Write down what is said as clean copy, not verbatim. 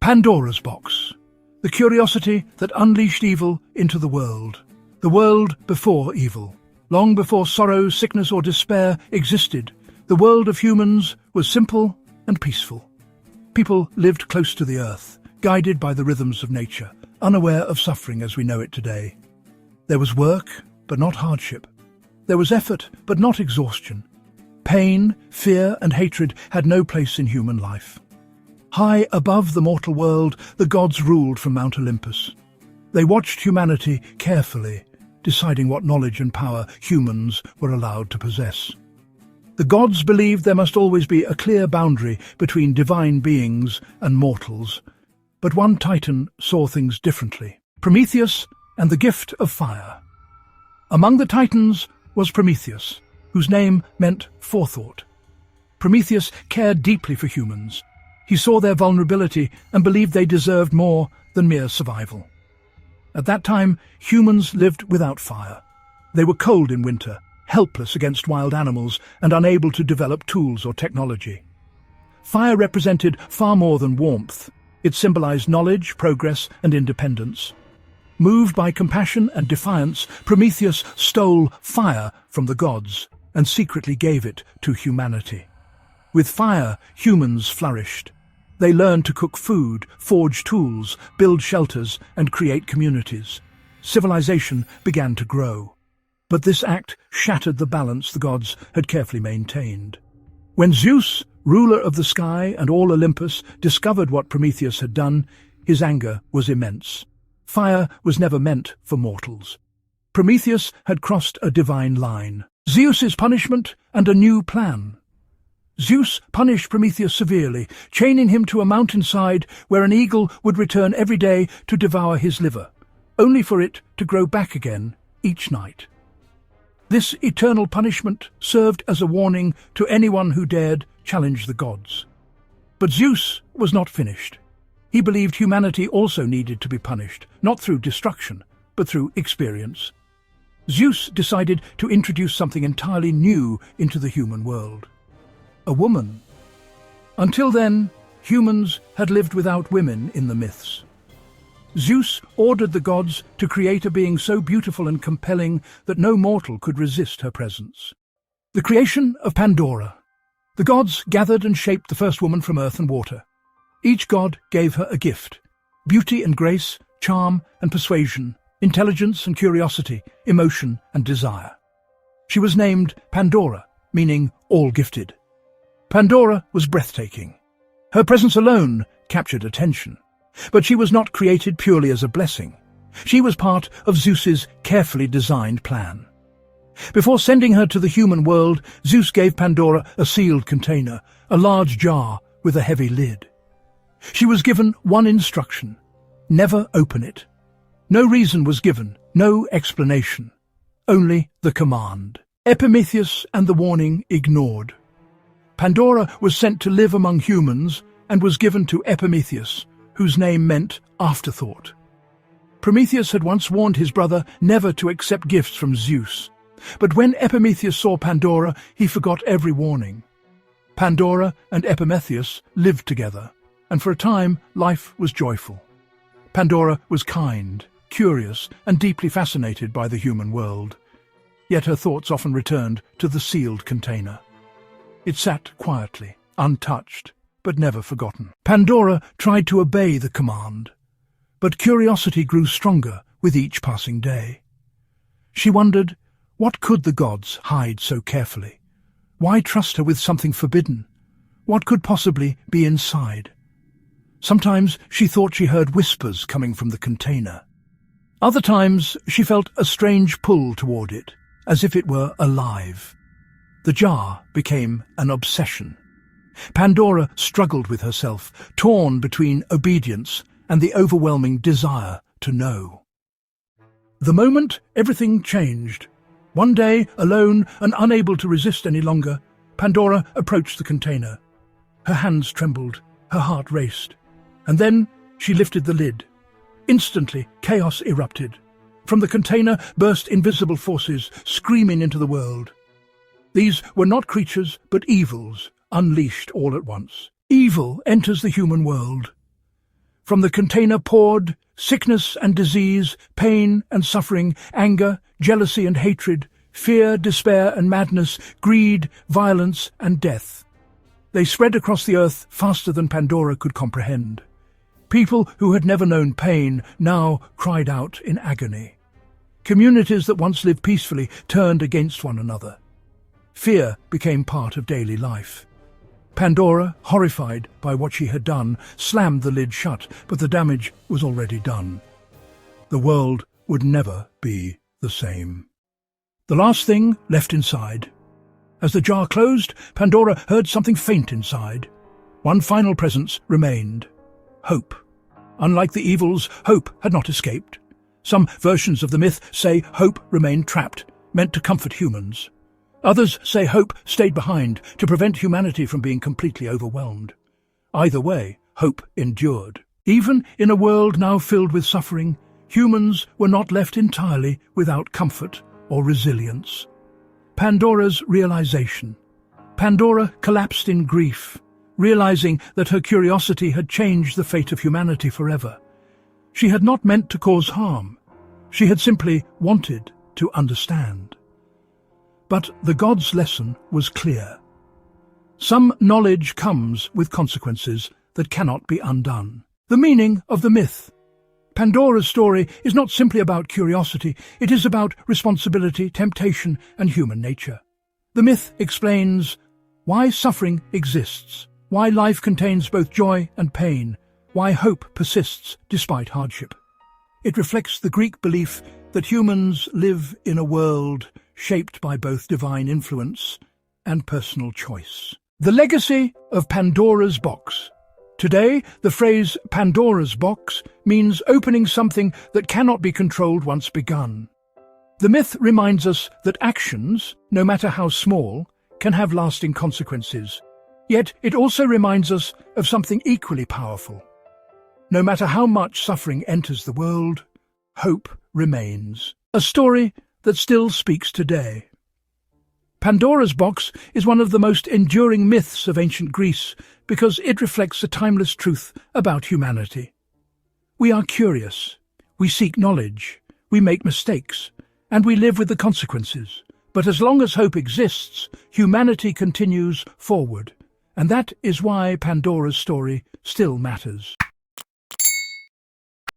Pandora's box, the curiosity that unleashed evil into the world before evil. Long before sorrow, sickness or despair existed, the world of humans was simple and peaceful. People lived close to the earth, guided by the rhythms of nature, unaware of suffering as we know it today. There was work, but not hardship. There was effort, but not exhaustion. Pain, fear, and hatred had no place in human life. High above the mortal world, the gods ruled from Mount Olympus. They watched humanity carefully, deciding what knowledge and power humans were allowed to possess. The gods believed there must always be a clear boundary between divine beings and mortals. But one titan saw things differently: Prometheus and the gift of fire. Among the titans was Prometheus, whose name meant forethought. Prometheus cared deeply for humans. He saw their vulnerability and believed they deserved more than mere survival. At that time, humans lived without fire. They were cold in winter, helpless against wild animals, and unable to develop tools or technology. Fire represented far more than warmth. It symbolized knowledge, progress, and independence. Moved by compassion and defiance, Prometheus stole fire from the gods and secretly gave it to humanity. With fire, humans flourished. They learned to cook food, forge tools, build shelters, and create communities. Civilization began to grow. But this act shattered the balance the gods had carefully maintained. When Zeus, ruler of the sky and all Olympus, discovered what Prometheus had done, his anger was immense. Fire was never meant for mortals. Prometheus had crossed a divine line. Zeus's punishment and a new plan. Zeus punished Prometheus severely, chaining him to a mountainside where an eagle would return every day to devour his liver, only for it to grow back again each night. This eternal punishment served as a warning to anyone who dared challenge the gods. But Zeus was not finished. He believed humanity also needed to be punished, not through destruction, but through experience. Zeus decided to introduce something entirely new into the human world: a woman. Until then, humans had lived without women in the myths. Zeus ordered the gods to create a being so beautiful and compelling that no mortal could resist her presence. The creation of Pandora. The gods gathered and shaped the first woman from earth and water. Each god gave her a gift: beauty and grace, charm and persuasion, intelligence and curiosity, emotion and desire. She was named Pandora, meaning all-gifted. Pandora was breathtaking. Her presence alone captured attention. But she was not created purely as a blessing. She was part of Zeus's carefully designed plan. Before sending her to the human world, Zeus gave Pandora a sealed container, a large jar with a heavy lid. She was given one instruction: never open it. No reason was given, no explanation, only the command. Epimetheus and the warning ignored. Pandora was sent to live among humans and was given to Epimetheus, whose name meant afterthought. Prometheus had once warned his brother never to accept gifts from Zeus, but when Epimetheus saw Pandora, he forgot every warning. Pandora and Epimetheus lived together, and for a time life was joyful. Pandora was kind, curious, and deeply fascinated by the human world. Yet her thoughts often returned to the sealed container. It sat quietly, untouched, but never forgotten. Pandora tried to obey the command, but curiosity grew stronger with each passing day. She wondered, what could the gods hide so carefully? Why trust her with something forbidden? What could possibly be inside? Sometimes she thought she heard whispers coming from the container. Other times she felt a strange pull toward it, as if it were alive. The jar became an obsession. Pandora struggled with herself, torn between obedience and the overwhelming desire to know. The moment everything changed. One day, alone and unable to resist any longer, Pandora approached the container. Her hands trembled, her heart raced. And then she lifted the lid. Instantly, chaos erupted. From the container burst invisible forces, screaming into the world. These were not creatures, but evils, unleashed all at once. Evil enters the human world. From the container poured sickness and disease, pain and suffering, anger, jealousy and hatred, fear, despair and madness, greed, violence and death. They spread across the earth faster than Pandora could comprehend. People who had never known pain now cried out in agony. Communities that once lived peacefully turned against one another. Fear became part of daily life. Pandora, horrified by what she had done, slammed the lid shut, but the damage was already done. The world would never be the same. The last thing left inside. As the jar closed, Pandora heard something faint inside. One final presence remained. Hope. Unlike the evils, hope had not escaped. Some versions of the myth say hope remained trapped, meant to comfort humans. Others say hope stayed behind to prevent humanity from being completely overwhelmed. Either way, hope endured. Even in a world now filled with suffering, humans were not left entirely without comfort or resilience. Pandora's realization. Pandora collapsed in grief, realizing that her curiosity had changed the fate of humanity forever. She had not meant to cause harm. She had simply wanted to understand. But the gods' lesson was clear. Some knowledge comes with consequences that cannot be undone. The meaning of the myth. Pandora's story is not simply about curiosity, it is about responsibility, temptation, and human nature. The myth explains why suffering exists, why life contains both joy and pain, why hope persists despite hardship. It reflects the Greek belief that humans live in a world shaped by both divine influence and personal choice. The legacy of Pandora's box. Today, the phrase Pandora's box means opening something that cannot be controlled once begun. The myth reminds us that actions, no matter how small, can have lasting consequences. Yet it also reminds us of something equally powerful. No matter how much suffering enters the world, hope remains. A story that still speaks today. Pandora's box is one of the most enduring myths of ancient Greece because it reflects a timeless truth about humanity. We are curious, we seek knowledge, we make mistakes, and we live with the consequences. But as long as hope exists, humanity continues forward, and that is why Pandora's story still matters.